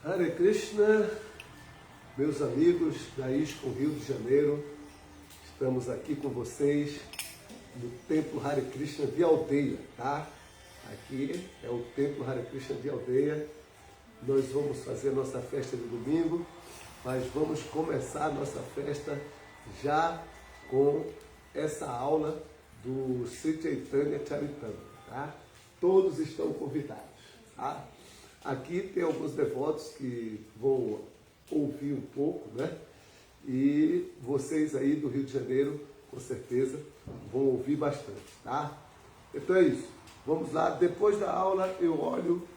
Hare Krishna, meus amigos da ISCOM Rio de Janeiro, estamos aqui com vocês no Templo Hare Krishna de Aldeia, tá? Aqui é o Templo Hare Krishna de Aldeia. Nós vamos fazer nossa festa de domingo, mas vamos começar a nossa festa já com essa aula do Sri Chaitanya Charitamrita, tá? Todos estão convidados, tá? Aqui tem alguns devotos que vão ouvir um pouco, né? E vocês aí do Rio de Janeiro, com certeza, vão ouvir bastante, tá? Então é isso. Vamos lá. Depois da aula eu olho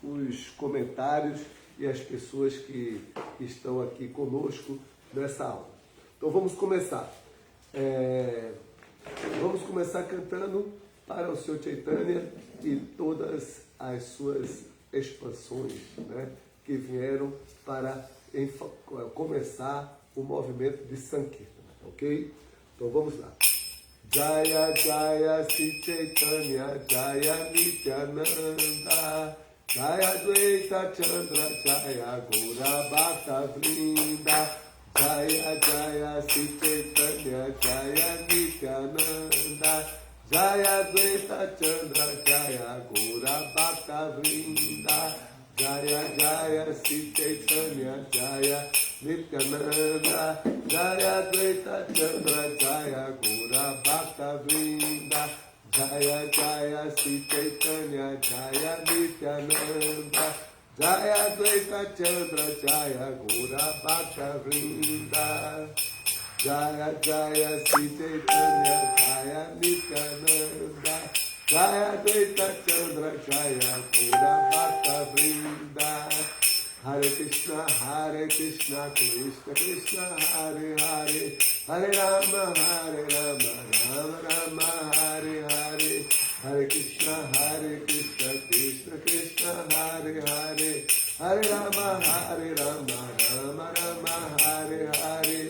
os comentários e as pessoas que estão aqui conosco nessa aula. Então vamos começar. Vamos começar cantando para o Sr. Chaitanya e todas as suas expansões, né, que vieram para começar o movimento de Sankirtana, ok? Então vamos lá. Jaya Jaya Sri Chaitanya Jaya Nityananda Jaya Dvaita Chandra Jaya Gaura Bhakta Vrinda Jaya Jaya Sri Chaitanya Jaya Nityananda Jaya Dvaita Chandra Jaya Gaura Bhakta Vrinda Jaya Jaya Sri Chaitanya Jaya Nityananda Jaya Dvaita Chandra Jaya Gaura Bhakta Vrinda Jaya Jaya Sri Chaitanya Jaya Nityananda Jaya Dvaita Chandra Jaya Gaura Bhakta Vrinda Jaya Jaya Sri Chaitanya Jaya Nityananda Jaya Dvaita Chandra Jaya Gaura Bhakta Vrinda Hare Krishna Krishna Krishna Hare Hare Hare Rama Rama Rama Hare Hare Hare Krishna Krishna Krishna Hare Hare Hare Rama Rama Rama Hare Hare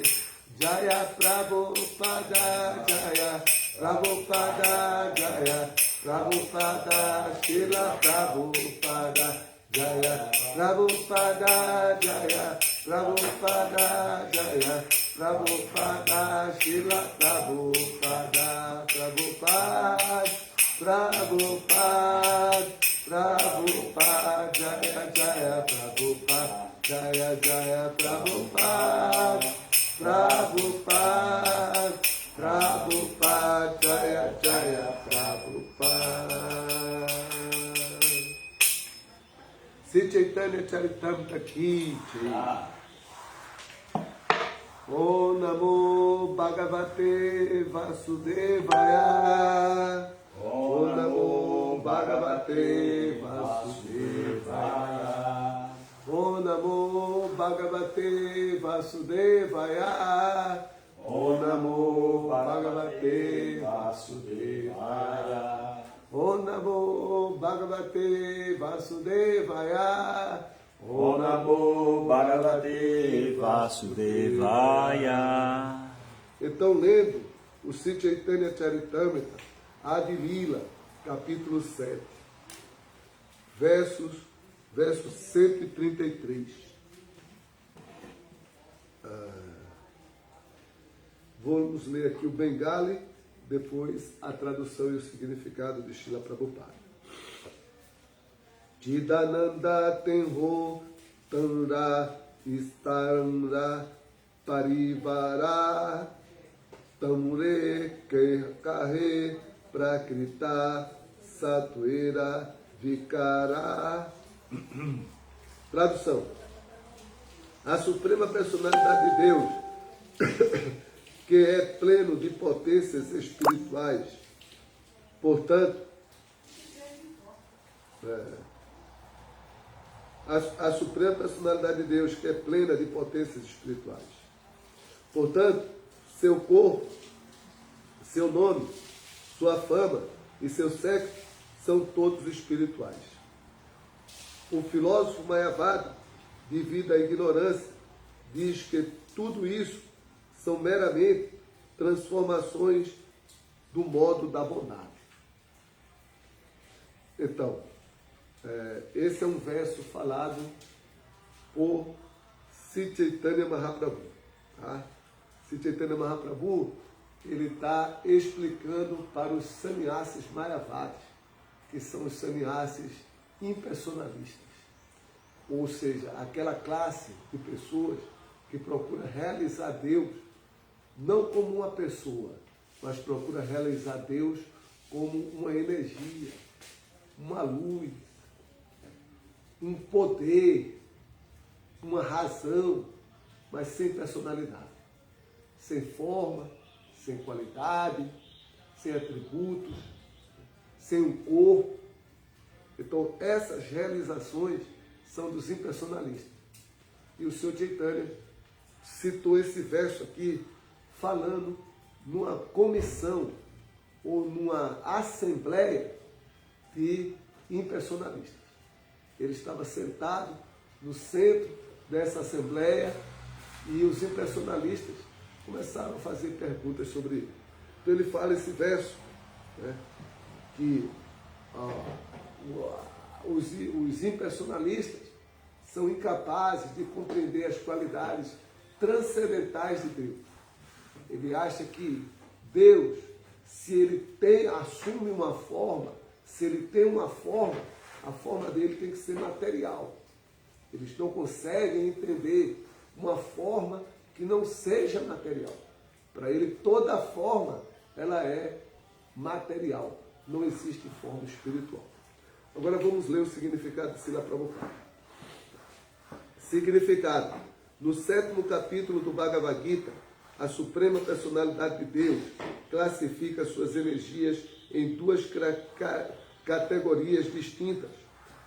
Jaya Prabhupada Jaya Prabhupada Jaya Prabhupada Srila Prabhupada Jaya Prabhupada Jaya Prabhupada Jaya Prabhupada Srila Prabhupada Prabhupada Prabhupada Prabhupada Jaya Jaya Prabhupada Jaya Jaya Prabhupada Prabhupada Prabhupada Jaya Jaya Prabhupada. Sri Chaitanya Charitamrita Ki Jai. Om Namo Bhagavate Vasudevaya. Om Namo Bhagavate Vasudevaya. Om Namo Bhagavate Vasudevaya. Om Namo Bhagavate Vasudevaya. Om Namo Bhagavate Vasudevaya. Om Namo Bhagavate Vasudevaya. Então, lendo o Sri Chaitanya Charitamrita, Adi Lila, capítulo 7, verso 133. Vamos ler aqui o Bengali, depois a tradução e o significado de Srila Prabhupada. Chidananda tenho tanra istaramra parivara tamure kahe prakrita satwera vikara. Tradução. A suprema personalidade de Deus, que é pleno de potências espirituais, portanto, a suprema personalidade de Deus, que é plena de potências espirituais. Portanto, seu corpo, seu nome, sua fama e seu sexo são todos espirituais. O filósofo Mayavadi, devido à ignorância, diz que tudo isso são meramente transformações do modo da bondade. Então, esse é um verso falado por Sri Chaitanya Mahaprabhu. Tá? Sri Chaitanya Mahaprabhu, ele está explicando para os sannyasis mayavadis, que são os sannyasis impersonalistas. Ou seja, aquela classe de pessoas que procura realizar Deus não como uma pessoa, mas procura realizar Deus como uma energia, uma luz, um poder, uma razão, mas sem personalidade, sem forma, sem qualidade, sem atributos, sem um corpo. Então, essas realizações são dos impersonalistas. E o Sr. Chaitanya citou esse verso aqui, falando numa comissão ou numa assembleia de impersonalistas. Ele estava sentado no centro dessa assembleia e os impersonalistas começaram a fazer perguntas sobre ele. Então ele fala esse verso, né, que os impersonalistas são incapazes de compreender as qualidades transcendentais de Deus. Ele acha que Deus, se ele assume uma forma, se ele tem uma forma, a forma dele tem que ser material. Eles não conseguem entender uma forma que não seja material. Para ele, toda forma, ela é material. Não existe forma espiritual. Agora vamos ler o significado de Srila Prabhupada. Significado. No 7º capítulo do Bhagavad Gita, a Suprema Personalidade de Deus classifica suas energias em duas categorias distintas,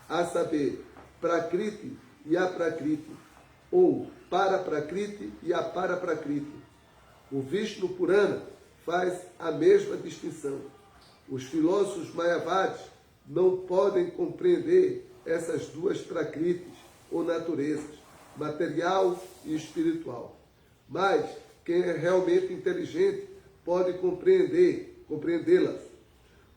a saber, Prakriti e Aprakriti, ou Paraprakriti e Aparaprakriti. O Vishnu Purana faz a mesma distinção. Os filósofos mayavadis não podem compreender essas duas prakritis, ou naturezas, material e espiritual. Mas quem é realmente inteligente pode compreendê-las,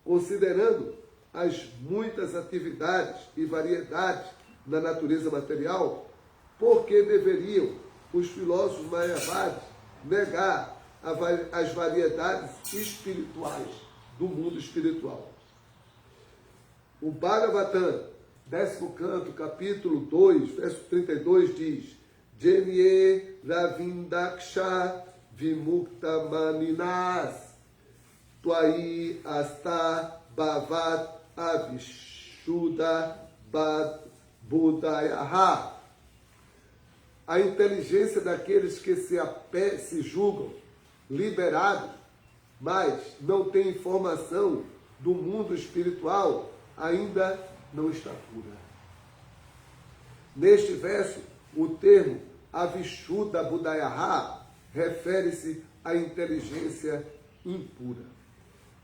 considerando as muitas atividades e variedades na natureza material. Por que deveriam os filósofos mayavadis negar as variedades espirituais do mundo espiritual? O Bhagavatam, 10º canto, capítulo 2, verso 32, diz: Jenie Ravindaksha Vimukta Maninas Twai Asta Bhavat Avishuddha Budayaha. A inteligência daqueles que se julgam liberados, mas não têm informação do mundo espiritual, ainda não está pura. Neste verso, o termo Avishuddha Budayaha refere-se à inteligência impura.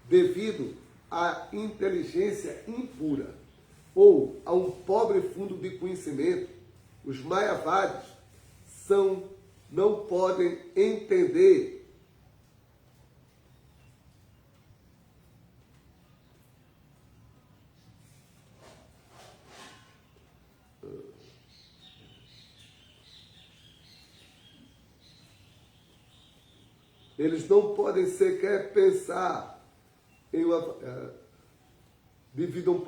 Devido à inteligência impura ou a um pobre fundo de conhecimento, os mayavadis não podem entender eles não podem sequer pensar em uma... devido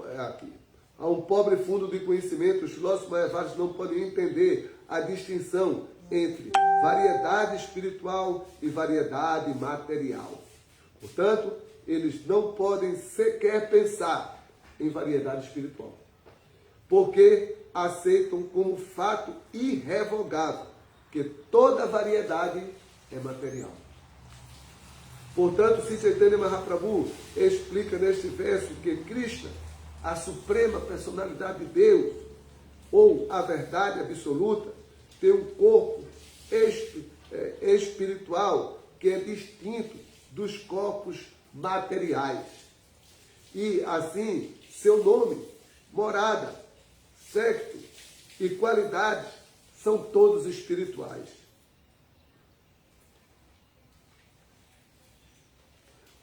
a um pobre fundo de conhecimento, os filósofos mayavadis não podem entender a distinção entre variedade espiritual e variedade material. Portanto, eles não podem sequer pensar em variedade espiritual, porque aceitam como fato irrevogável que toda variedade é material. Portanto, Sri Chaitanya Mahaprabhu explica neste verso que Krishna, a suprema personalidade de Deus, ou a verdade absoluta, tem um corpo espiritual que é distinto dos corpos materiais. E, assim, seu nome, morada, sexo e qualidades são todos espirituais.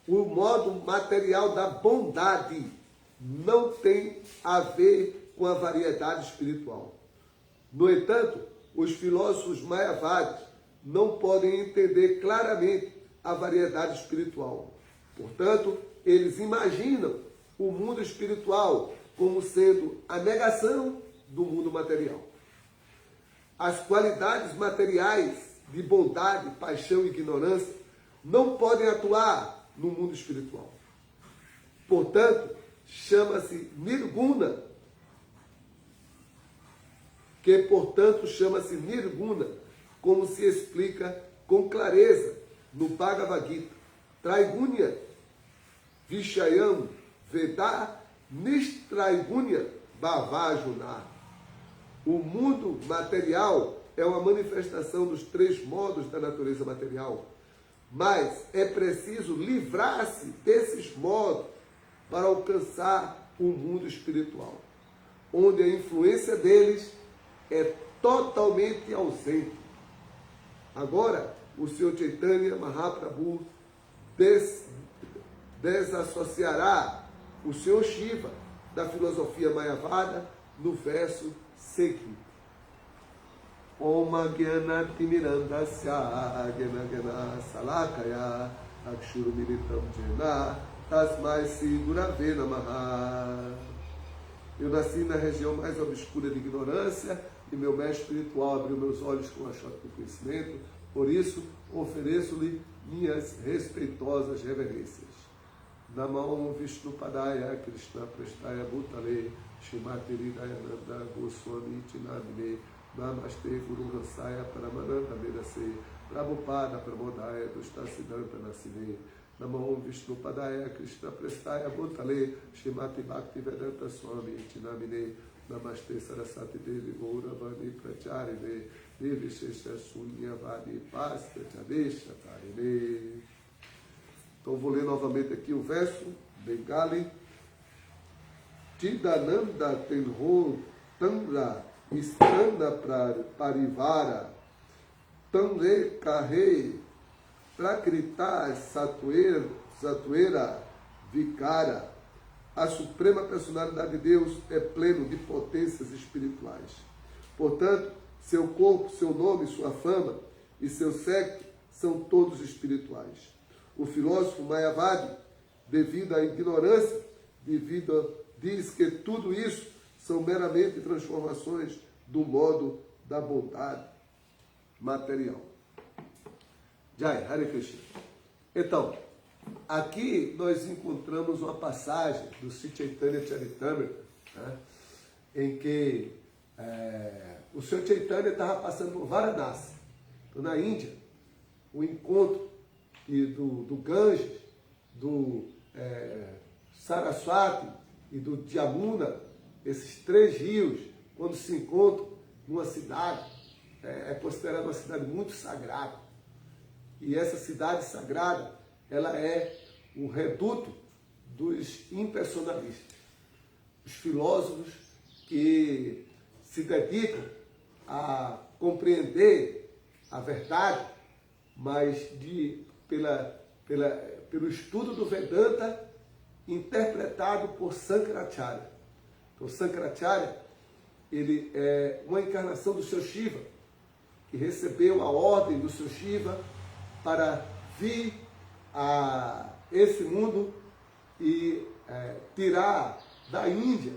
O modo material da bondade não tem a ver com a variedade espiritual. No entanto, os filósofos mayavadis não podem entender claramente a variedade espiritual. Portanto, eles imaginam o mundo espiritual como sendo a negação do mundo material. As qualidades materiais de bondade, paixão e ignorância não podem atuar no mundo espiritual. Portanto, chama-se Nirguna, como se explica com clareza no Bhagavad Gita. Traigunya Vishayam Veda Nistraigunya Bhavajuna. O mundo material é uma manifestação dos três modos da natureza material, mas é preciso livrar-se desses modos para alcançar o mundo espiritual, onde a influência deles é totalmente ausente. Agora, o Sr. Chaitanya Mahaprabhu desassociará o Sr. Shiva da filosofia mayavada no verso seguinte. Om Gyanati Mirandasya Gyana Gyana Salakaya Akshuru Militam Jena Tasmai Sri Gurave Namaha. Eu nasci na região mais obscura de ignorância e meu mestre espiritual abriu meus olhos com a chota do conhecimento. Por isso, ofereço-lhe minhas respeitosas reverências. Namah Vishnu Padaya Krishna Prestaya Bhutale Shrimati Hridayananda Goswami Tinamine Namaste Guru Hansaya Paramananda Medase Prabhupada Pramodaya Dustasiddhanta Nasine Namah Vishnu Padaya Krishna Prestaya Bhutale Shrimati Bhaktivedanta Swami Tinamine Namaste Sarasati Devi Gauravani Pracharine Devi Shesha Sunyavadi Pasta Chadesha Tarine. Então vou ler novamente aqui o verso Bengali. Tidananda Tenho Tandra Istanda Parivara Tanre Kahe Prakrita Satuera Vikara. A suprema personalidade de Deus é pleno de potências espirituais. Portanto, seu corpo, seu nome, sua fama e seu séquito são todos espirituais. O filósofo Mayavadi, devido à ignorância, diz que tudo isso são meramente transformações do modo da bondade material. Jai, Hare Krishna. Então, aqui nós encontramos uma passagem do Sri Chaitanya Charitamrita, né, em que o Sr. Chaitanya estava passando por Varanasi, na Índia, o encontro do Ganges, do Saraswati e do Yamuna, esses três rios, quando se encontram numa cidade, é considerada uma cidade muito sagrada. E essa cidade sagrada, ela é o reduto dos impersonalistas, os filósofos que se dedicam a compreender a verdade, mas pelo estudo do Vedanta interpretado por Sankaracharya. Então, Sankaracharya, ele é uma encarnação do Sr. Shiva, que recebeu a ordem do Sr. Shiva para vir a esse mundo e tirar da Índia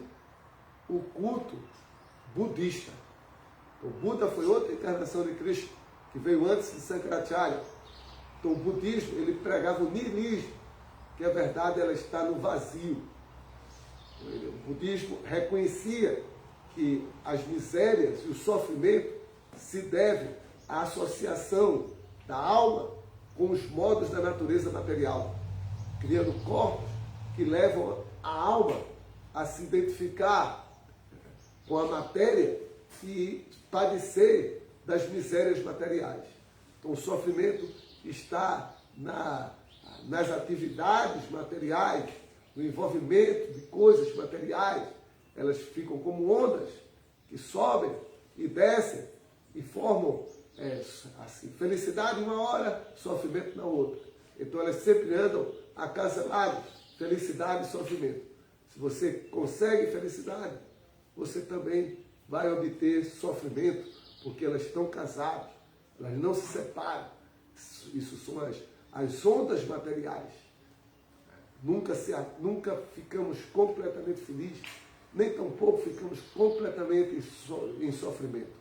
o culto budista. O Buda foi outra encarnação de Krishna, que veio antes de Sankaracharya. Então o budismo, ele pregava o niilismo, que a verdade ela está no vazio. O budismo reconhecia que as misérias e o sofrimento se devem à associação da alma com os modos da natureza material, criando corpos que levam a alma a se identificar com a matéria e padecer das misérias materiais. Então o sofrimento está nas atividades materiais, no envolvimento de coisas materiais. Elas ficam como ondas que sobem e descem e formam assim, felicidade uma hora, sofrimento na outra. Então elas sempre andam acasaladas, felicidade e sofrimento. Se você consegue felicidade, você também vai obter sofrimento, porque elas estão casadas, elas não se separam. Isso são as ondas materiais. Nunca ficamos completamente felizes, nem tampouco ficamos completamente em sofrimento.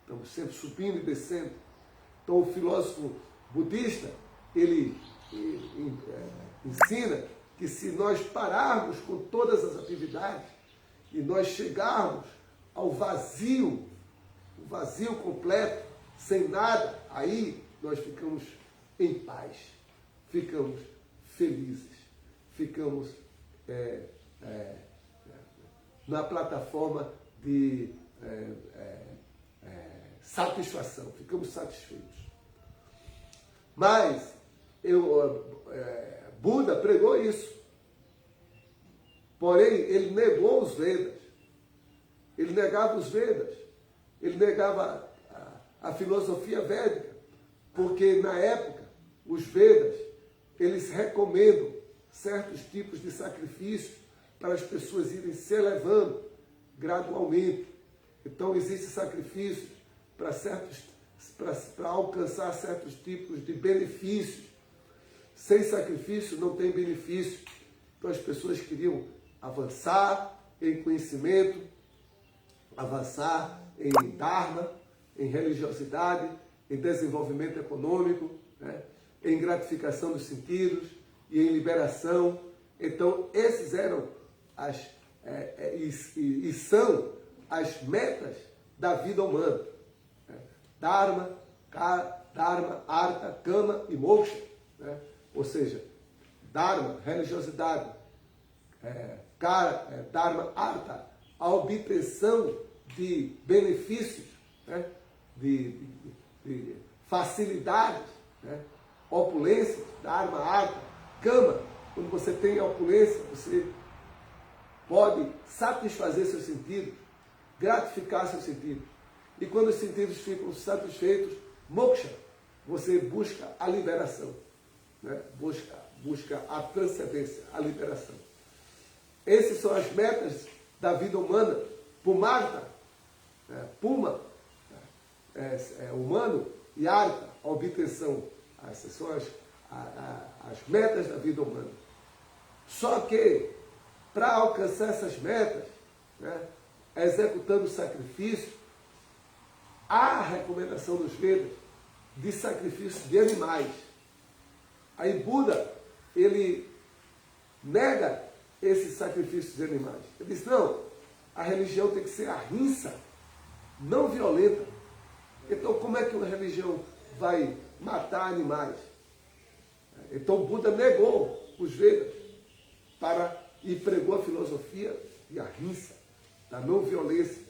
Estamos sempre subindo e descendo. Então o filósofo budista, ele ensina que se nós pararmos com todas as atividades e nós chegarmos ao vazio, o vazio completo, sem nada, aí nós ficamos em paz, ficamos felizes, ficamos na plataforma de satisfação, ficamos satisfeitos. Mas Buda pregou isso. Porém, ele negou os Vedas. Ele negava os Vedas. Ele negava a filosofia védica. Porque, na época, os Vedas, eles recomendam certos tipos de sacrifícios para as pessoas irem se elevando gradualmente. Então, existem sacrifícios para alcançar certos tipos de benefícios. Sem sacrifício não tem benefício. Então as pessoas queriam avançar em conhecimento, avançar em Dharma, em religiosidade, em desenvolvimento econômico, né? Em gratificação dos sentidos e em liberação. Então esses eram e são as metas da vida humana. Né? Dharma, Artha, Kama e Moksha. Né? Ou seja, Dharma, religiosidade, Dharma, Artha, a obtenção de benefícios, né? de facilidades, né? Opulência, Dharma, Artha, Kama. Quando você tem opulência, você pode satisfazer seus sentidos, gratificar seus sentidos. E quando os sentidos ficam satisfeitos, Moksha, você busca a liberação. Né? Busca a transcendência, a liberação. Essas são as metas da vida humana. Pumartha, Puma, humano, e Artha, a obtenção. Essas são as metas da vida humana. Só que, para alcançar essas metas, né, executando sacrifício, há a recomendação dos Vedas de sacrifício de animais. Aí Buda, ele nega esse sacrifício de animais. Ele diz, não, a religião tem que ser ahimsa, não violenta. Então como é que uma religião vai matar animais? Então Buda negou os Vedas e pregou a filosofia de ahimsa, da não violência.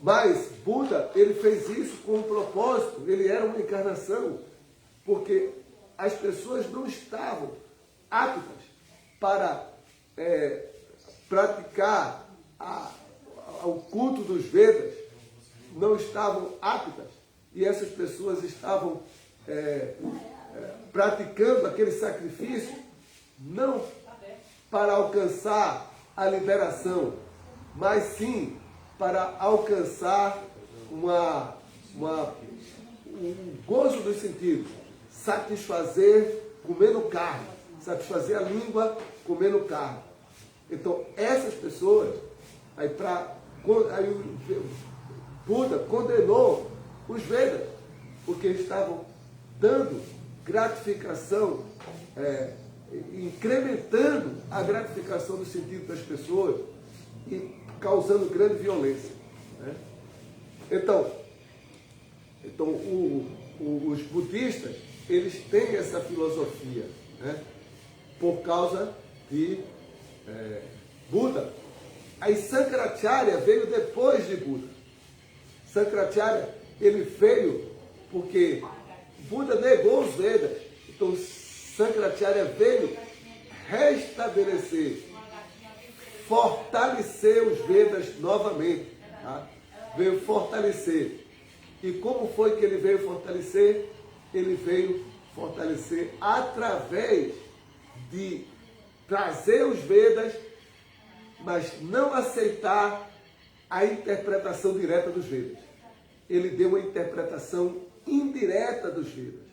Mas Buda, ele fez isso com um propósito, ele era uma encarnação, porque as pessoas não estavam aptas para praticar o culto dos Vedas, não estavam aptas, e essas pessoas estavam praticando aquele sacrifício não para alcançar a liberação, mas sim para alcançar um gozo dos sentidos, satisfazer comendo carne, satisfazer a língua comendo carne. Então essas pessoas, aí o Buda condenou os Vedas, porque estavam dando gratificação, incrementando a gratificação do sentido das pessoas e causando grande violência. Né? Então os budistas, eles têm essa filosofia, né? Por causa de Buda. Aí Sankaracharya veio depois de Buda. Sankaracharya, ele veio porque Buda negou os Vedas. Então Sankaracharya veio restabelecer, fortalecer os Vedas novamente. Tá? Veio fortalecer. E como foi que ele veio fortalecer? Ele veio fortalecer através de trazer os Vedas mas não aceitar a interpretação direta dos Vedas. Ele deu uma interpretação indireta dos Vedas.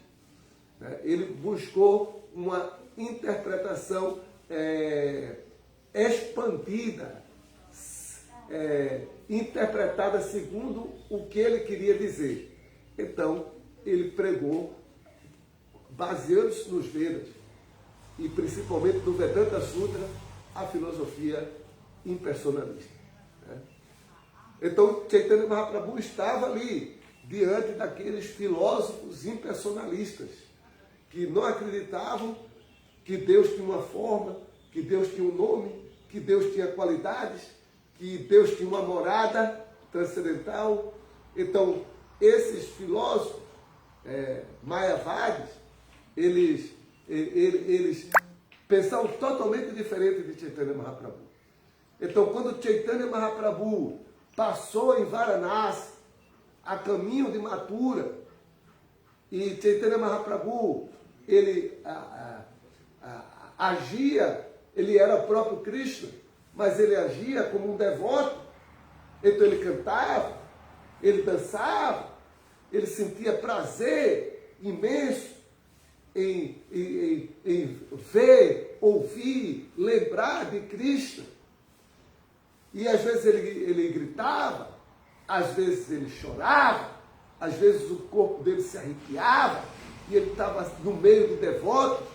Ele buscou uma interpretação expandida, interpretada segundo o que ele queria dizer. Então, ele pregou, baseando-se nos Vedas, e principalmente no Vedanta Sutra, a filosofia impersonalista. Então, Chaitanya Mahaprabhu estava ali, diante daqueles filósofos impersonalistas, que não acreditavam que Deus tinha uma forma, que Deus tinha um nome, que Deus tinha qualidades, que Deus tinha uma morada transcendental. Então, esses filósofos mayavadis, eles pensavam totalmente diferente de Chaitanya Mahaprabhu. Então, quando Chaitanya Mahaprabhu passou em Varanasi, a caminho de Mathura, e Chaitanya Mahaprabhu, ele agia, ele era o próprio Krishna, mas ele agia como um devoto. Então ele cantava, ele dançava, ele sentia prazer imenso em ver, ouvir, lembrar de Krishna. E às vezes ele gritava, às vezes ele chorava, às vezes o corpo dele se arrepiava, e ele estava no meio de devotos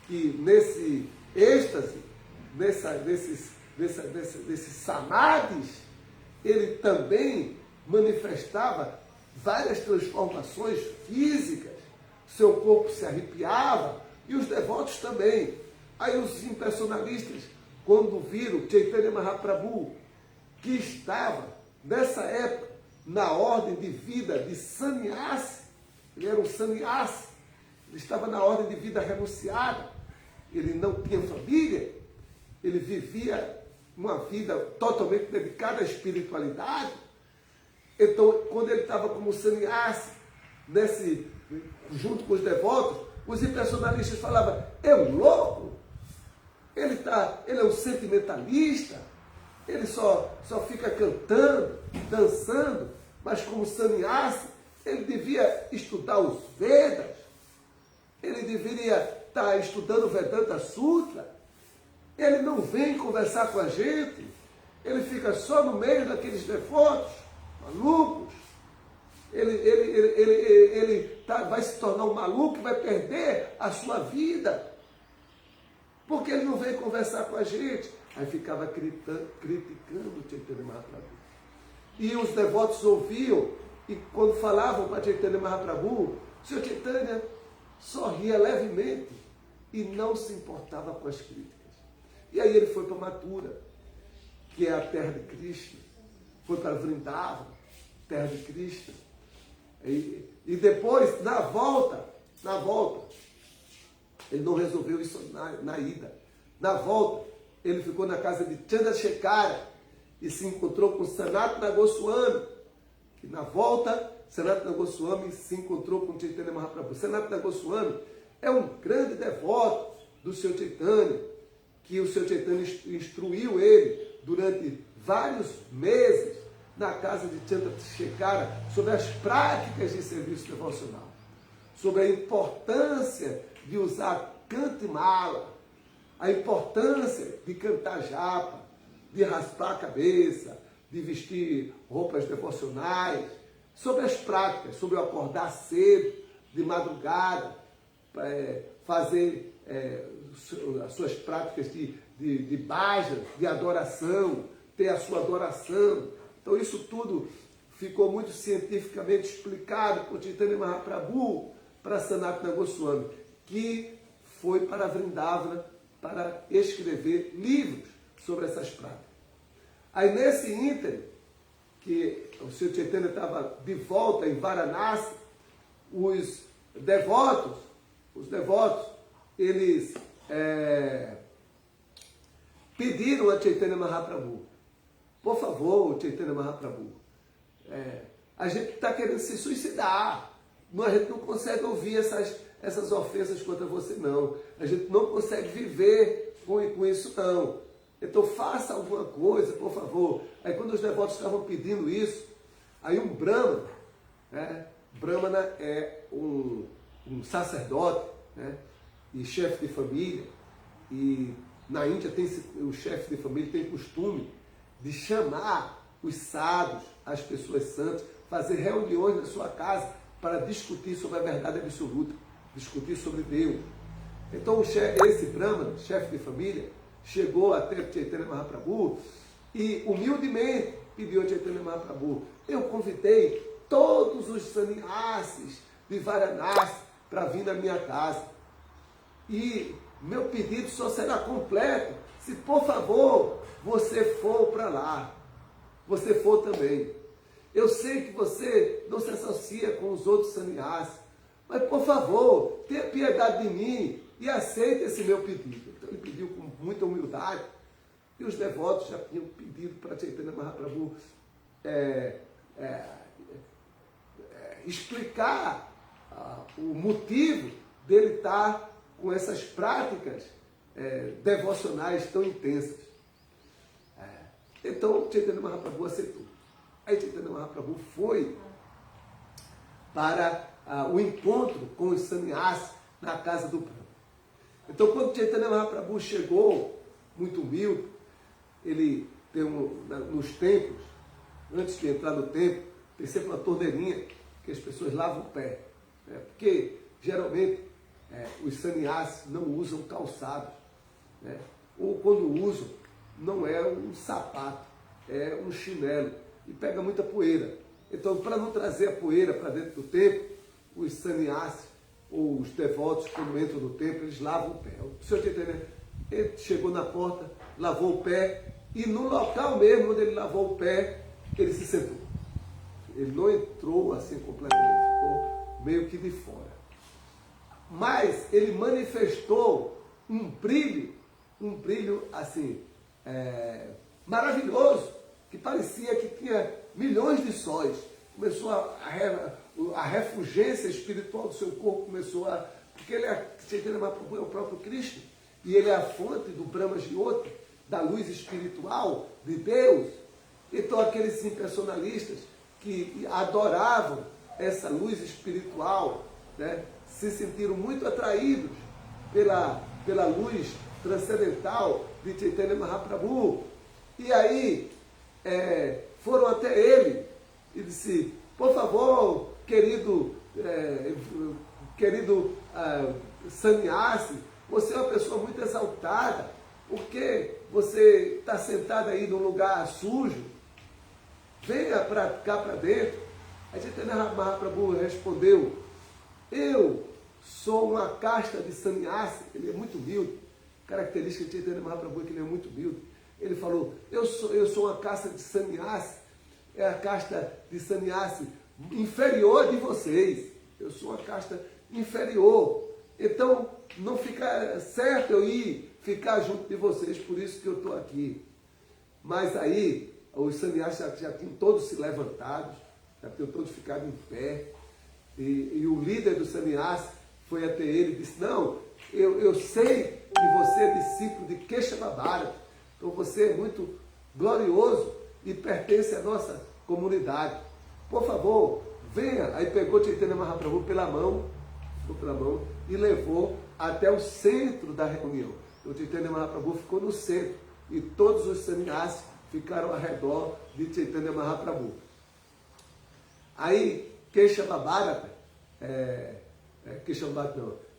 que nesse êxtase, desses samadhis, ele também manifestava várias transformações físicas, seu corpo se arrepiava, e os devotos também. Aí os impersonalistas, quando viram Chaitanya Mahaprabhu, que estava nessa época na ordem de vida de sannyasi, ele era um sannyasi, ele estava na ordem de vida renunciada, ele não tinha família, ele vivia uma vida totalmente dedicada à espiritualidade. Então, quando ele estava como sannyasi, junto com os devotos, os impersonalistas falavam: é um louco, ele é um sentimentalista, ele só fica cantando, dançando, mas como sannyasi, ele devia estudar os Vedas, ele deveria estar estudando o Vedanta Sutra. Ele não vem conversar com a gente, ele fica só no meio daqueles devotos malucos. Ele vai se tornar um maluco e vai perder a sua vida, porque ele não vem conversar com a gente. Aí ficava criticando Chaitanya Mahaprabhu. E os devotos ouviam, e quando falavam para Chaitanya Mahaprabhu, o Sr. Chaitanya sorria levemente e não se importava com as críticas. E aí ele foi para Mathura, que é a terra de Krishna, foi para Vrindavan, terra de Krishna. E depois, na volta, ele não resolveu isso na ida. Na volta, ele ficou na casa de Chandrasekhara e se encontrou com Sanatana Goswami. E na volta, Sanatana Goswami se encontrou com Chaitanya Mahaprabhu. Sanatana Goswami é um grande devoto do Sr. Chaitanya, que o Sr. Chaitanya instruiu ele durante vários meses na casa de Chandrasekhara sobre as práticas de serviço devocional, sobre a importância de usar cantimala, a importância de cantar japa, de raspar a cabeça, de vestir roupas devocionais, sobre as práticas, sobre o acordar cedo, de madrugada, fazer as suas práticas de bhajan, de adoração, ter a sua adoração. Então isso tudo ficou muito cientificamente explicado por Chaitanya Mahaprabhu para Sanatana Goswami, que foi para Vrindavana para escrever livros sobre essas práticas. Aí nesse ínterim, que o Sr. Chaitanya estava de volta em Varanasi, os devotos, eles pediram a Chaitanya Mahaprabhu: por favor, Chaitanya Mahaprabhu, a gente está querendo se suicidar, a gente não consegue ouvir essas ofensas contra você, não. A gente não consegue viver com isso, não. Então faça alguma coisa, por favor. Aí quando os devotos estavam pedindo isso, aí um Brahmana, né? Brahmana é um sacerdote, né? E chefe de família. E na Índia o chefe de família tem costume de chamar os sábios, as pessoas santas, fazer reuniões na sua casa para discutir sobre a verdade absoluta, discutir sobre Deus. Então esse Brahmana, chefe de família, chegou até Chaitanya Mahaprabhu e humildemente pediu a Chaitanya Mahaprabhu: eu convidei todos os sannyasis de Varanasi para vir na minha casa. E meu pedido só será completo se, por favor, você for para lá. Você for também. Eu sei que você não se associa com os outros sannyasis, mas, por favor, tenha piedade de mim e aceite esse meu pedido. Então ele pediu com muita humildade. E os devotos já tinham pedido para Chaitanya Mahaprabhu explicar o motivo dele estar com essas práticas devocionais tão intensas. Então Chaitanya Mahaprabhu aceitou. Aí Chaitanya Mahaprabhu foi para o encontro com os sannyasis na casa do Brahma. Então quando Chaitanya Mahaprabhu chegou, muito humilde, ele tem nos templos, antes de entrar no templo, tem sempre uma torneirinha que as pessoas lavam o pé. Né? Porque geralmente os sannyasis não usam calçados. Né? Ou quando usam, não é um sapato, é um chinelo. E pega muita poeira. Então, para não trazer a poeira para dentro do templo, os sannyasis ou os devotos, quando entram no templo, eles lavam o pé. O Senhor Chaitanya, ele chegou na porta, lavou o pé, e no local mesmo onde ele lavou o pé, ele se sentou. Ele não entrou assim completamente, ficou meio que de fora. Mas ele manifestou um brilho assim, maravilhoso, que parecia que tinha milhões de sóis. Começou a refulgência espiritual do seu corpo, porque ele Chaitanya Mahaprabhu é o próprio Krishna, e ele é a fonte do Brahma Jyoti, da luz espiritual de Deus. Então aqueles impersonalistas que adoravam essa luz espiritual, né, se sentiram muito atraídos pela luz transcendental de Chaitanya Mahaprabhu. E aí foram até ele e disse: por favor, querido sannyasi, você é uma pessoa muito exaltada, por que você está sentado aí num lugar sujo? Venha para cá para dentro. Aí Chaitanya Mahaprabhu respondeu: eu sou uma casta de sannyasi. Ele é muito humilde. Característica de Chaitanya Mahaprabhu é que ele é muito humilde. Ele falou: eu sou uma casta de sannyasi, é a casta de sannyasi inferior de vocês. Eu sou uma casta inferior. Então não fica certo eu ficar junto de vocês, por isso que eu estou aqui. Mas aí os sannyasis já tinham todos se levantados, já tinham todos ficado em pé. E o líder do sannyasi foi até ele e disse: não, eu sei que você é discípulo de Keshava Bharata, então você é muito glorioso e pertence à nossa comunidade. Por favor, venha. Aí pegou Chaitanya Mahaprabhu pela mão e levou até o centro da reunião. O Chaitanya Mahaprabhu ficou no centro e todos os sannyasis ficaram ao redor de Chaitanya Mahaprabhu. Aí Keshava Bharata,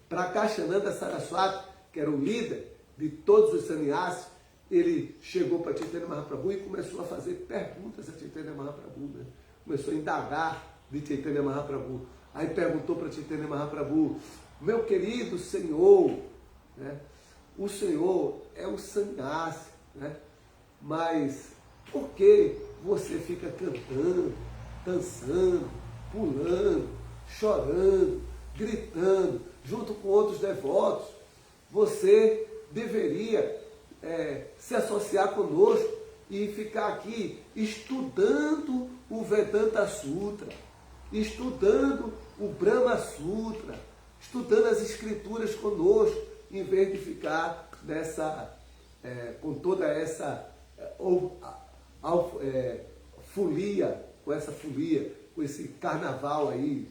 Prakashananda Saraswati, que era o líder de todos os sannyasis, ele chegou para Chaitanya Mahaprabhu e começou a fazer perguntas a Chaitanya Mahaprabhu, né? Começou a indagar de Chaitanya Mahaprabhu. Aí perguntou para Chaitanya Mahaprabhu: meu querido senhor, né? O senhor é um sannyasi, né? Mas por que você fica cantando, dançando, pulando, chorando, gritando, junto com outros devotos? Você deveria se associar conosco e ficar aqui estudando o Vedanta Sutra, estudando o Brahma Sutra, estudando as escrituras conosco, em vez de ficar com toda essa folia, com esse carnaval aí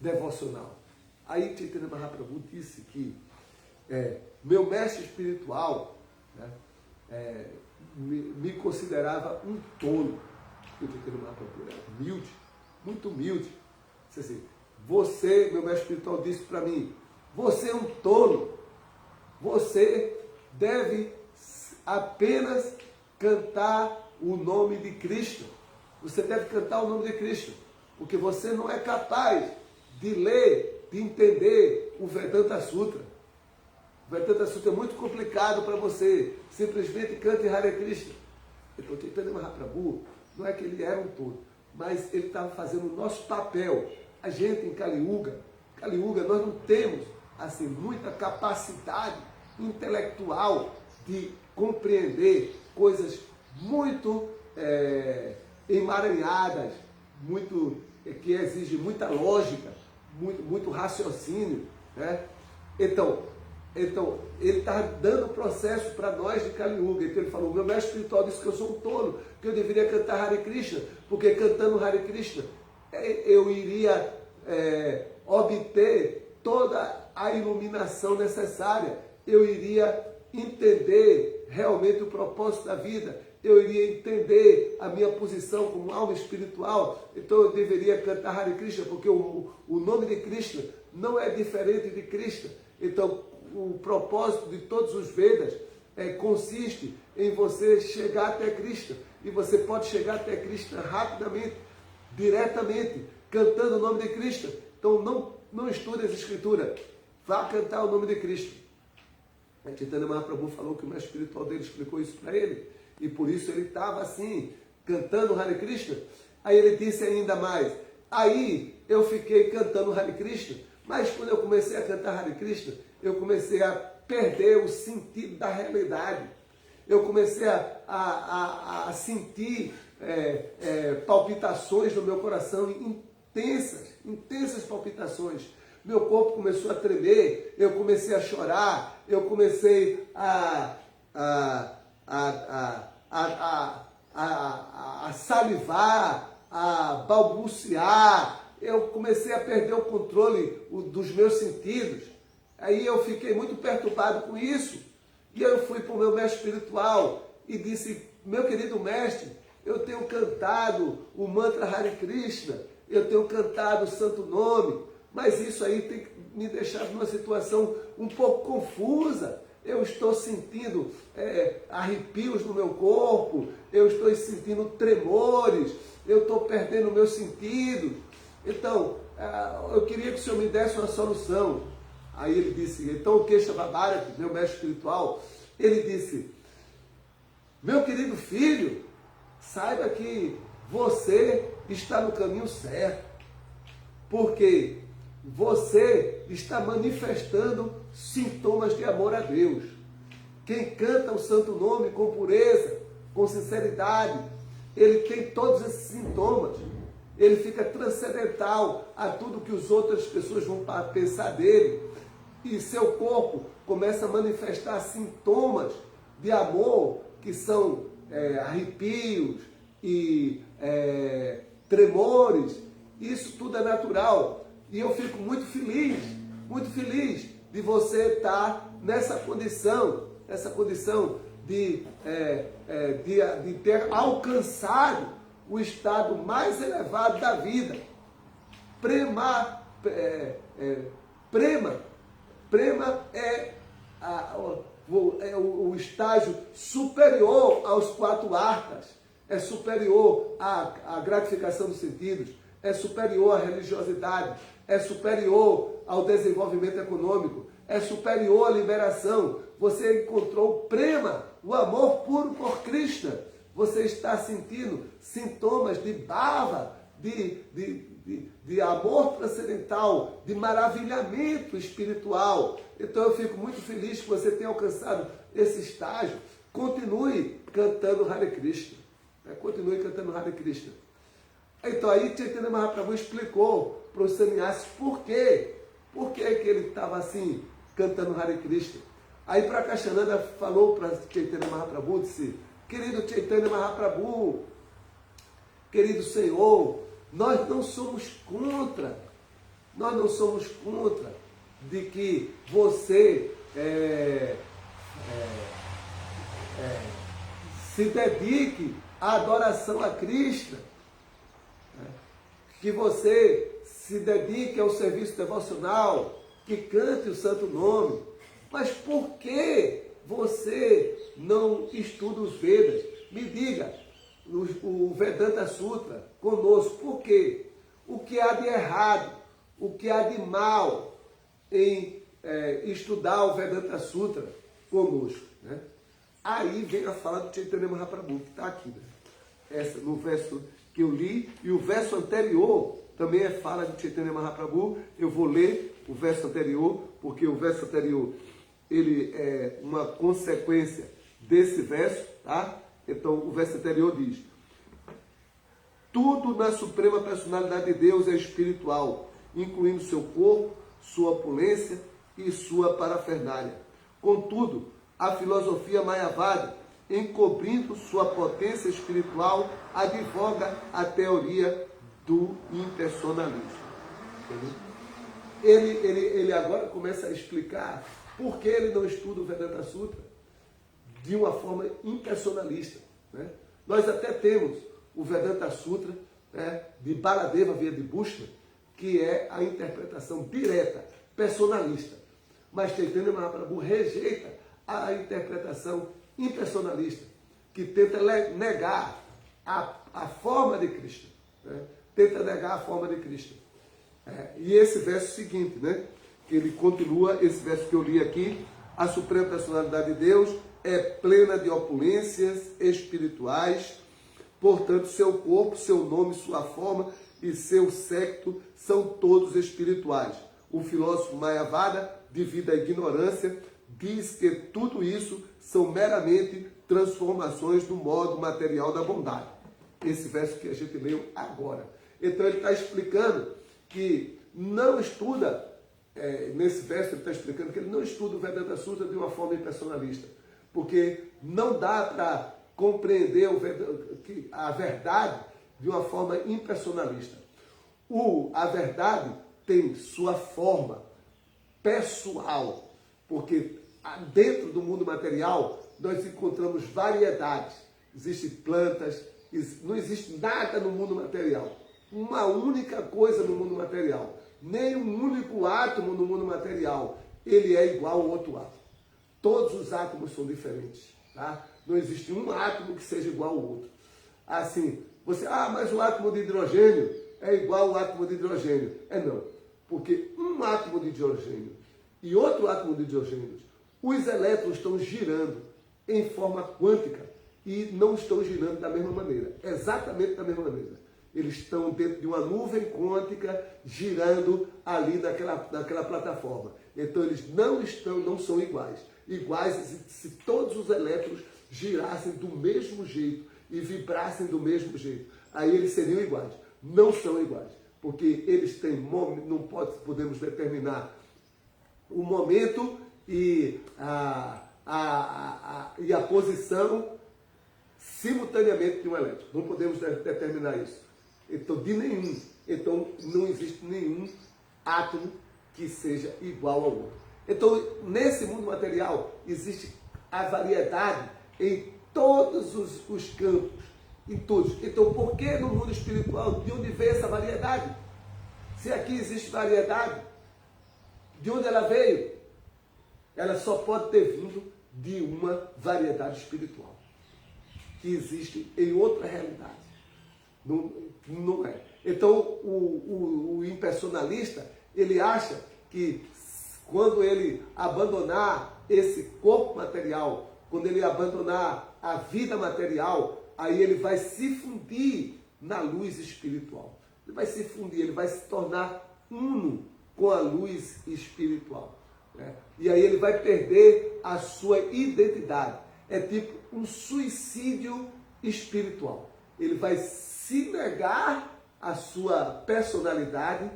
devocional. Aí Chaitanya Mahaprabhu disse que meu mestre espiritual, né, me considerava um tolo. O Chaitanya Mahaprabhu era humilde, muito humilde. Disse assim, você, meu mestre espiritual, disse para mim, você é um tolo, você deve apenas cantar o nome de Cristo. Você deve cantar o nome de Cristo, porque você não é capaz de ler, de entender o Vedanta Sutra. O Vedanta Sutra é muito complicado para você. Simplesmente cante Hare Krishna. Então, Chaitanya Mahaprabhu, não é que ele era um tolo, mas ele estava fazendo o nosso papel. A gente em Kali Yuga, nós não temos assim, muita capacidade intelectual de compreender coisas muito emaranhadas, que exigem muita lógica, muito raciocínio, né? Então, ele está dando processo para nós de Kali Yuga. Então ele falou, meu mestre espiritual disse que eu sou um tolo, que eu deveria cantar Hare Krishna, porque cantando Hare Krishna eu iria obter toda a iluminação necessária, eu iria entender realmente o propósito da vida, eu iria entender a minha posição como alma espiritual, então eu deveria cantar Hare Krishna, porque o nome de Krishna não é diferente de Krishna. Então, o propósito de todos os Vedas consiste em você chegar até Krishna, e você pode chegar até Krishna rapidamente, diretamente, cantando o nome de Krishna. Então, não estude as escrituras, vá cantar o nome de Krishna. A Chaitanya Mahaprabhu falou que o mestre espiritual dele explicou isso para ele, e por isso ele estava assim, cantando Hare Krishna. Aí ele disse ainda mais, aí eu fiquei cantando Hare Krishna, mas quando eu comecei a cantar Hare Krishna, eu comecei a perder o sentido da realidade. Eu comecei a sentir palpitações no meu coração, intensas palpitações. Meu corpo começou a tremer, eu comecei a chorar, eu comecei a salivar, a balbuciar, eu comecei a perder o controle dos meus sentidos. Aí eu fiquei muito perturbado com isso, e eu fui para o meu mestre espiritual e disse, meu querido mestre, eu tenho cantado o mantra Hare Krishna, eu tenho cantado o santo nome, mas isso aí tem me deixado numa situação um pouco confusa. Eu estou sentindo arrepios no meu corpo, eu estou sentindo tremores, eu estou perdendo meus sentidos. Então, eu queria que o senhor me desse uma solução. Aí ele disse, então o Kesava Bharati, meu mestre espiritual, ele disse, meu querido filho, saiba que você está no caminho certo, porque você está manifestando sintomas de amor a Deus. Quem canta o santo nome com pureza, com sinceridade, ele tem todos esses sintomas. Ele fica transcendental a tudo que as outras pessoas vão pensar dele. E seu corpo começa a manifestar sintomas de amor, que são arrepios e tremores. Isso tudo é natural. E eu fico muito feliz de você estar nessa condição de ter alcançado o estado mais elevado da vida. Prema é o estágio superior aos 4 arcas, é superior à gratificação dos sentidos, é superior à religiosidade, é superior ao desenvolvimento econômico, é superior à liberação. Você encontrou o prema, o amor puro por Krishna. Você está sentindo sintomas de bhava, de amor transcendental, de maravilhamento espiritual. Então eu fico muito feliz que você tenha alcançado esse estágio. Continue cantando Hare Krishna. Continue cantando Hare Krishna. Então aí Chaitanya Mahaprabhu explicou para os sannyasis por quê. Por que ele estava assim, cantando Hare Krishna? Aí Prakashananda falou para Chaitanya Mahaprabhu, disse, querido Chaitanya Mahaprabhu, querido Senhor, nós não somos contra de que você se dedique à adoração a Krishna, que você se dedique ao serviço devocional, que cante o santo nome. Mas por que você não estuda os Vedas? Me diga, o Vedanta Sutra conosco, por quê? O que há de errado, o que há de mal em estudar o Vedanta Sutra conosco, né? Aí vem a fala do Chaitanya Mahaprabhu, que está aqui, né? No verso que eu li, e o verso anterior também é fala de Chaitanya Mahaprabhu. Eu vou ler o verso anterior, porque o verso anterior ele é uma consequência desse verso, tá? Então o verso anterior diz: tudo na Suprema Personalidade de Deus é espiritual, incluindo seu corpo, sua opulência e sua parafernália. Contudo, a filosofia Mayavada, encobrindo sua potência espiritual, advoga a teoria do impersonalismo. Ele agora começa a explicar por que ele não estuda o Vedanta Sutra de uma forma impersonalista, né? Nós até temos o Vedanta Sutra, né, de Baladeva Vyadibhushana, que é a interpretação direta, personalista. Mas Chaitanya Mahaprabhu rejeita a interpretação impersonalista, que tenta negar a forma de Krishna, né? Tenta negar a forma de Krishna. E esse verso seguinte, né? Que ele continua, esse verso que eu li aqui: a Suprema Personalidade de Deus é plena de opulências espirituais, portanto seu corpo, seu nome, sua forma e seu séquito são todos espirituais. O filósofo Mayavada, devido à ignorância, diz que tudo isso são meramente transformações do modo material da bondade. Esse verso que a gente leu agora. Então ele está explicando que não estuda, nesse verso ele está explicando que ele não estuda o Vedanta Sutra de uma forma impersonalista, porque não dá para compreender a verdade de uma forma impersonalista. A verdade tem sua forma pessoal, porque dentro do mundo material nós encontramos variedades. Existem plantas, não existe nada no mundo material. Uma única coisa no mundo material, nem um único átomo no mundo material, ele é igual ao outro átomo. Todos os átomos são diferentes, tá? Não existe um átomo que seja igual ao outro. Assim, mas o átomo de hidrogênio é igual ao átomo de hidrogênio. Não, porque um átomo de hidrogênio e outro átomo de hidrogênio, os elétrons estão girando em forma quântica e não estão girando da mesma maneira, exatamente da mesma maneira. Eles estão dentro de uma nuvem quântica girando ali naquela plataforma. Então eles não são iguais. Iguais se todos os elétrons girassem do mesmo jeito e vibrassem do mesmo jeito. Aí eles seriam iguais. Não são iguais, porque eles têm, não podemos determinar o momento e a posição simultaneamente de um elétron. Não podemos determinar isso. Então, Então, não existe nenhum átomo que seja igual ao outro. Então, nesse mundo material, existe a variedade em todos os campos, em todos. Então, por que no mundo espiritual, de onde vem essa variedade? Se aqui existe variedade, de onde ela veio? Ela só pode ter vindo de uma variedade espiritual, que existe em outra realidade. Não é. Então, o impersonalista, ele acha que quando ele abandonar esse corpo material, quando ele abandonar a vida material, aí ele vai se fundir na luz espiritual. Ele vai se fundir, ele vai se tornar uno com a luz espiritual, né? E aí ele vai perder a sua identidade. É tipo um suicídio espiritual. Ele vai se negar a sua personalidade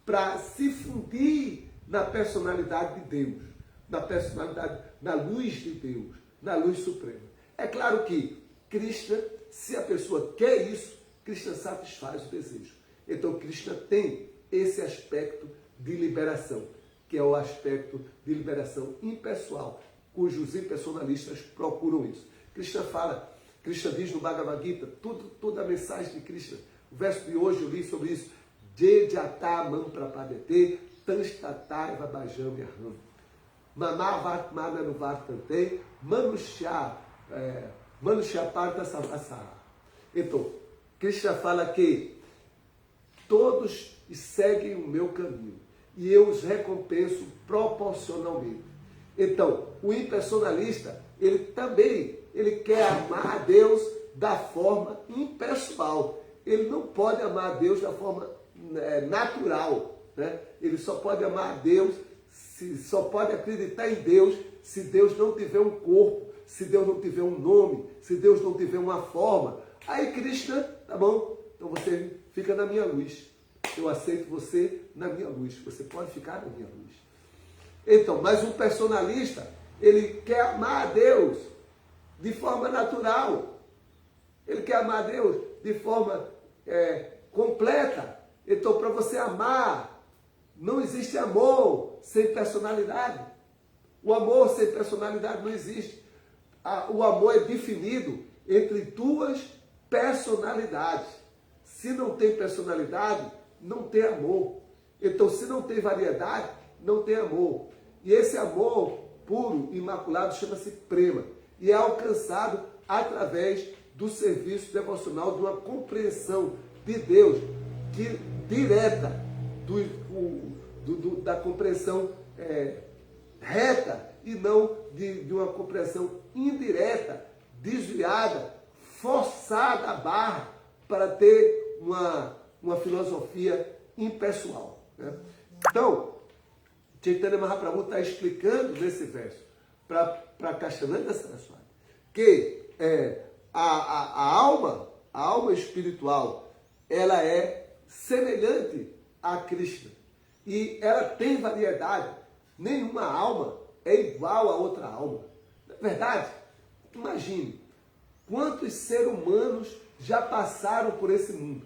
para se fundir na personalidade de Deus, na personalidade na luz de Deus, na luz suprema. É claro que Krishna, se a pessoa quer isso, Krishna satisfaz o desejo. Então Krishna tem esse aspecto de liberação, que é o aspecto de liberação impessoal, cujos impersonalistas procuram isso. Krishna fala, Krishna diz no Bhagavad Gita, toda a mensagem de Krishna. O verso de hoje eu li sobre isso. Jejata mam prapadete, tanstataiva bhajami aham. Mamavartmananuvartante, manushya parta samasa. Então, Krishna fala que todos seguem o meu caminho e eu os recompenso proporcionalmente. Então, o impersonalista, ele quer amar a Deus da forma impessoal. Ele não pode amar a Deus da forma natural, né? Ele só pode amar a Deus, só pode acreditar em Deus se Deus não tiver um corpo, se Deus não tiver um nome, se Deus não tiver uma forma. Aí Krishna, tá bom, então você fica na minha luz. Eu aceito você na minha luz. Você pode ficar na minha luz. Então, mas um personalista, ele quer amar a Deus de forma natural. Ele quer amar a Deus de forma completa. Então, para você amar, não existe amor sem personalidade. O amor sem personalidade não existe. O amor é definido entre duas personalidades. Se não tem personalidade, não tem amor. Então, se não tem variedade, não tem amor. E esse amor puro, imaculado, chama-se prema. E é alcançado através do serviço devocional, de uma compreensão de Deus direta, da compreensão reta, e não de uma compreensão indireta, desviada, forçada a barra, para ter uma filosofia impessoal, né? Então, Chaitanya Mahaprabhu está explicando nesse verso para Kashananda Saraswati que a alma espiritual, ela é semelhante a Krishna e ela tem variedade. Nenhuma alma é igual a outra alma. Na verdade, imagine quantos seres humanos já passaram por esse mundo.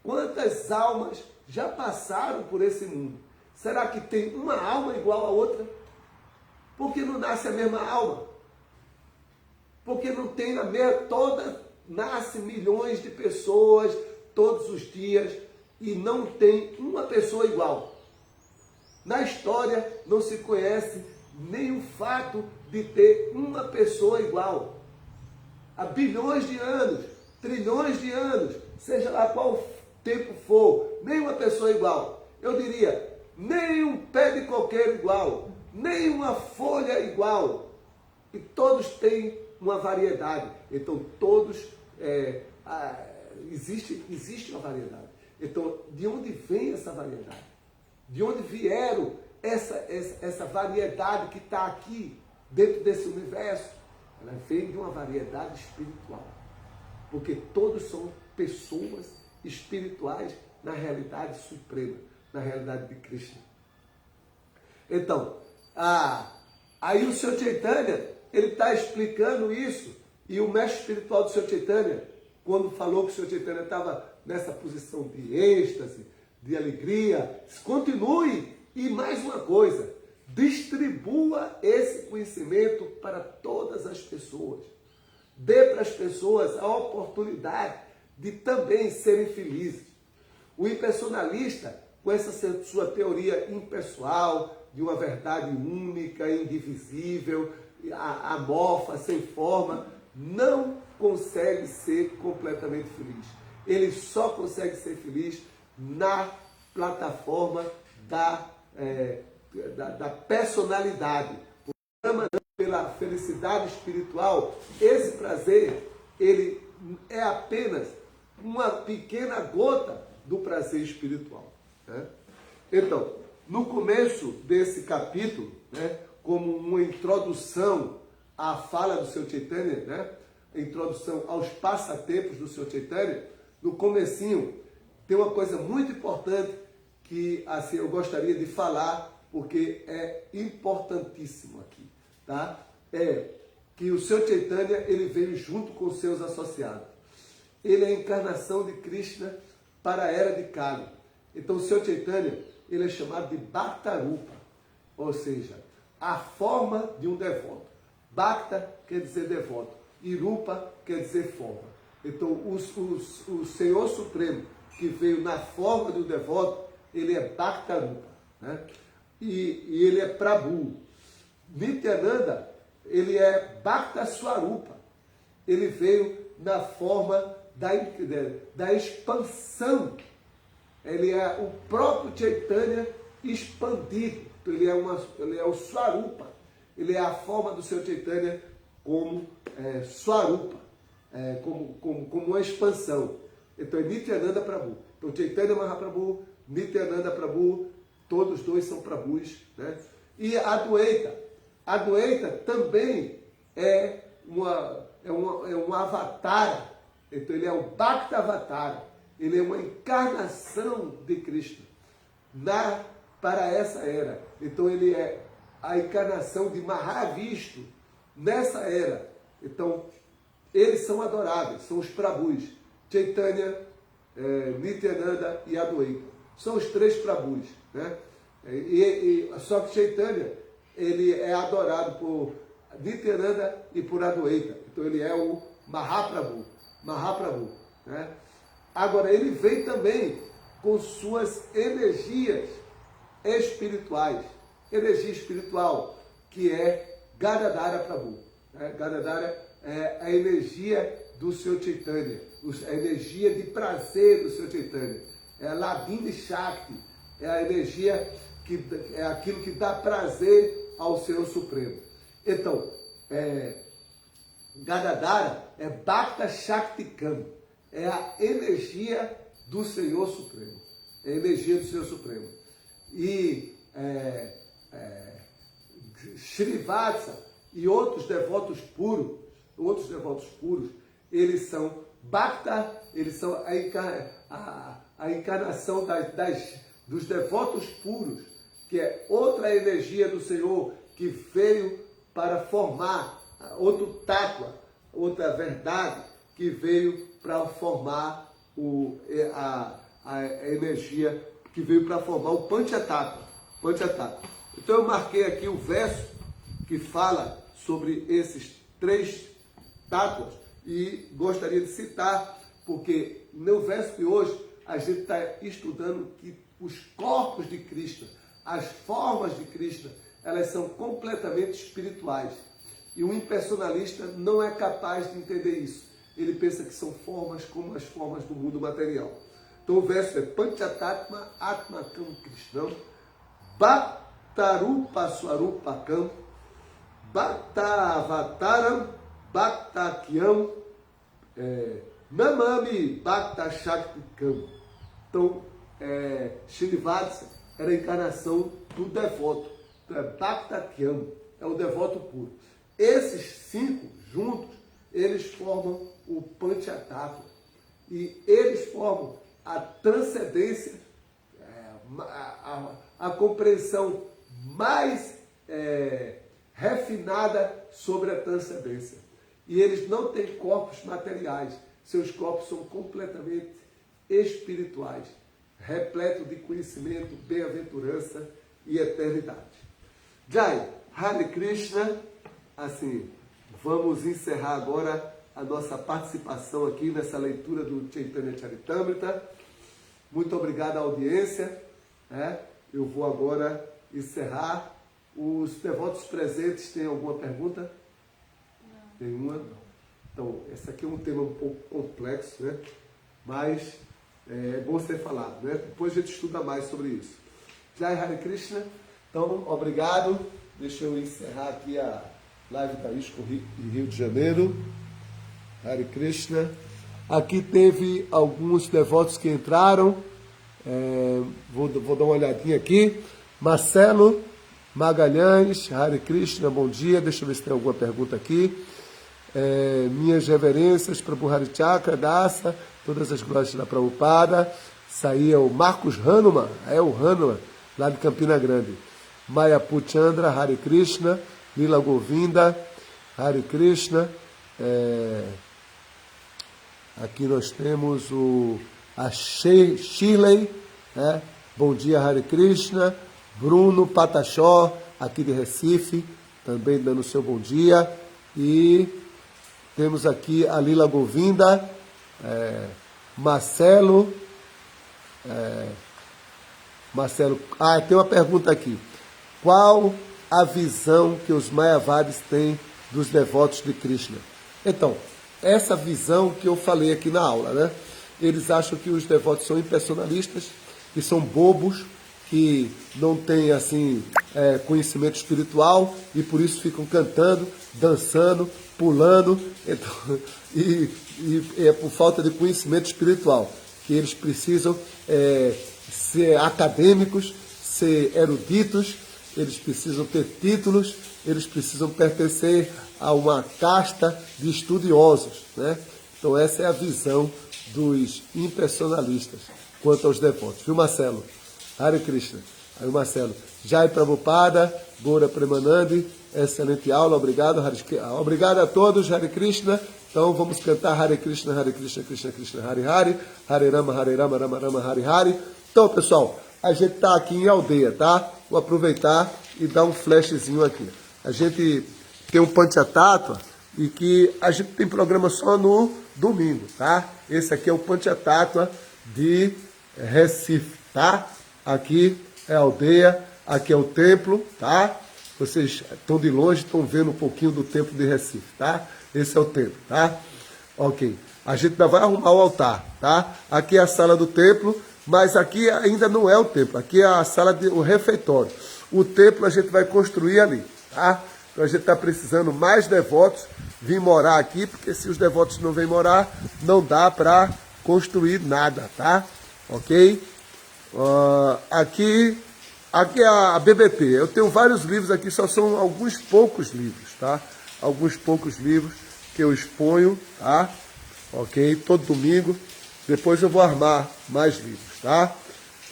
Quantas almas já passaram por esse mundo? Será que tem uma alma igual a outra? Por que não nasce a mesma alma? Porque não tem a mesma... Nasce milhões de pessoas todos os dias e não tem uma pessoa igual. Na história não se conhece nenhum fato de ter uma pessoa igual. Há bilhões de anos, trilhões de anos, seja lá qual tempo for, nenhuma pessoa igual. Eu diria, nem um pé de coqueiro igual, nem uma folha igual. E todos têm uma variedade. Então, todos, existe uma variedade. Então, de onde vem essa variedade? De onde vieram essa variedade que está aqui, dentro desse universo? Ela vem de uma variedade espiritual. Porque todos são pessoas espirituais na realidade suprema, na realidade de Krishna. Então, aí o Sr. Chaitanya, ele está explicando isso, e o mestre espiritual do Sr. Chaitanya, quando falou que o Sr. Chaitanya estava nessa posição de êxtase, de alegria, continue, e mais uma coisa, distribua esse conhecimento para todas as pessoas. Dê para as pessoas a oportunidade de também serem felizes. O impersonalista, com essa sua teoria impessoal, de uma verdade única, indivisível, amorfa, sem forma, não consegue ser completamente feliz. Ele só consegue ser feliz na plataforma da personalidade. Pela felicidade espiritual, esse prazer, ele é apenas uma pequena gota do prazer espiritual, né? Então, no começo desse capítulo, né, como uma introdução à fala do Sr. Chaitanya, né, introdução aos passatempos do Sr. Chaitanya, no comecinho tem uma coisa muito importante que assim, eu gostaria de falar, porque é importantíssimo aqui. Tá? tá? É que o Senhor Chaitanya, ele veio junto com os seus associados. Ele é a encarnação de Krishna para a era de Kali. Então o Senhor Chaitanya, ele é chamado de Bhaktarupa, ou seja, a forma de um devoto. Bhakta quer dizer devoto, e Rupa quer dizer forma. Então o Senhor Supremo, que veio na forma de um devoto, ele é Bhaktarupa, né? E ele é Prabhu. Nityananda, ele é Bhakta Swarupa. Ele veio na forma da expansão. Ele é o próprio Chaitanya expandido. Então ele é o Swarupa. Ele é a forma do seu Chaitanya como Swarupa, como uma expansão. Então é Nityananda Prabhu. Então Chaitanya Mahaprabhu, Nityananda Prabhu, todos dois são Prabhus, né? E a Adwaita também é um avatar. Então ele é o Bhakta Avatar. Ele é uma encarnação de Krishna para essa era. Então ele é a encarnação de Mahavishnu nessa era. Então eles são adoráveis, são os Prabhus. Chaitanya, Nityananda e Adwaita. São os três Prabhus, né? Só que Chaitanya, ele é adorado por Nityananda e por Adwaita. Então ele é o Mahaprabhu, né? Agora, ele vem também com suas energias espirituais. Energia espiritual, que é Gadadhara Prabhu, né? Gadadhara é a energia do seu Chaitanya, a energia de prazer do seu Chaitanya. É a Ladini Shakti, é a energia é aquilo que dá prazer ao Senhor Supremo. Então, Gadadhara é Bhakta Shaktikam, é a energia do Senhor Supremo. É a energia do Senhor Supremo. E Srivatsa e outros devotos puros, eles são Bhakta, eles são a encarnação dos devotos puros, que é outra energia do Senhor que veio para formar outro tattva, outra verdade, que veio para formar a energia, que veio para formar o Panchatattva. Então eu marquei aqui o verso que fala sobre esses três tattvas e gostaria de citar, porque no verso de hoje a gente está estudando que os corpos de Krishna, as formas de Krishna, elas são completamente espirituais. E um impersonalista não é capaz de entender isso. Ele pensa que são formas como as formas do mundo material. Então o verso é Panchatatma Atmakam Krishnam Bhaktarupa Swarupakam Bhaktavataram Bhaktakyam Namami Bhakta Shaktikam. Então, Srivatsa era a encarnação do devoto. Então, Bhaktakyam é o devoto puro. Esses 5 juntos, eles formam o Panchatattva. E eles formam a transcendência, a compreensão mais refinada sobre a transcendência. E eles não têm corpos materiais. Seus corpos são completamente espirituais, repletos de conhecimento, bem-aventurança e eternidade. Jai, Hare Krishna. Assim, vamos encerrar agora a nossa participação aqui nessa leitura do Chaitanya Charitamrita. Muito obrigado à audiência. Eu vou agora encerrar. Os devotos presentes têm alguma pergunta? Não. Tem uma? Não. Então, esse aqui é um tema um pouco complexo, né? Mas é bom ser falado, né? Depois a gente estuda mais sobre isso. Jai Hare Krishna. Então, obrigado. Deixa eu encerrar aqui a live da ISKCON Rio de Janeiro. Hare Krishna. Aqui teve alguns devotos que entraram. Vou dar uma olhadinha aqui. Marcelo Magalhães, Hare Krishna, bom dia. Deixa eu ver se tem alguma pergunta aqui. Minhas reverências para o Hare Chakra, Dasa, todas as glórias da Prabhupada. Isso aí é o Marcos Hanuman, o Hanuman, lá de Campina Grande. Maya Puchandra, Hare Krishna. Lila Govinda, Hare Krishna. Aqui nós temos a Shirley, né? Bom dia, Hare Krishna. Bruno Patachó, aqui de Recife, também dando o seu bom dia. E temos aqui a Lila Govinda, Marcelo. Tem uma pergunta aqui. Qual a visão que os Mayavadis têm dos devotos de Krishna? Então, essa visão que eu falei aqui na aula, né? Eles acham que os devotos são impersonalistas, que são bobos, que não têm assim, conhecimento espiritual e por isso ficam cantando, dançando, pulando, então, e é por falta de conhecimento espiritual, que eles precisam ser acadêmicos, ser eruditos, eles precisam ter títulos, eles precisam pertencer a uma casta de estudiosos, né? Então essa é a visão dos impersonalistas quanto aos devotos. Viu, Marcelo? Hare Krishna. Aí o Marcelo. Jai Prabhupada, Gora Premanandi, excelente aula, obrigado. Obrigado a todos, Hare Krishna. Então vamos cantar Hare Krishna, Hare Krishna, Krishna Krishna, Hare Hare, Hare Rama, Rama Rama, Hare Hare. Então, pessoal, a gente está aqui em aldeia, tá? Vou aproveitar e dar um flashzinho aqui. A gente tem um Panchatattva e que a gente tem programa só no domingo, tá? Esse aqui é o Panchatattva de Recife, tá? Aqui é a aldeia, aqui é o templo, tá? Vocês estão de longe, estão vendo um pouquinho do templo de Recife, tá? Esse é o templo, tá? Ok. A gente ainda vai arrumar o altar, tá? Aqui é a sala do templo, mas aqui ainda não é o templo. Aqui é a sala o refeitório. O templo a gente vai construir ali, tá? Então a gente está precisando mais devotos vir morar aqui, porque se os devotos não vêm morar, não dá para construir nada, tá? Ok? Aqui é a BBP. Eu tenho vários livros aqui, só são alguns poucos livros, tá? Alguns poucos livros que eu exponho, tá? Ok? Todo domingo. Depois eu vou armar mais livros, tá?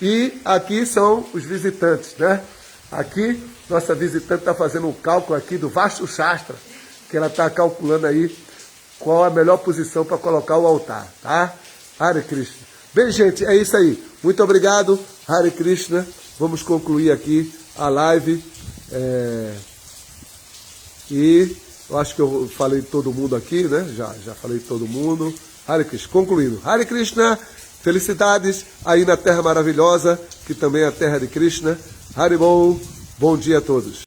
E aqui são os visitantes, né? Aqui, nossa visitante está fazendo um cálculo aqui do Vastu Shastra, que ela está calculando aí qual a melhor posição para colocar o altar, tá? Hare Krishna. Bem, gente, é isso aí. Muito obrigado, Hare Krishna. Vamos concluir aqui a live. E eu acho que eu falei de todo mundo aqui, né? Já falei de todo mundo. Hare Krishna. Concluindo. Hare Krishna. Felicidades aí na Terra Maravilhosa, que também é a Terra de Krishna. Haribol. Bom dia a todos.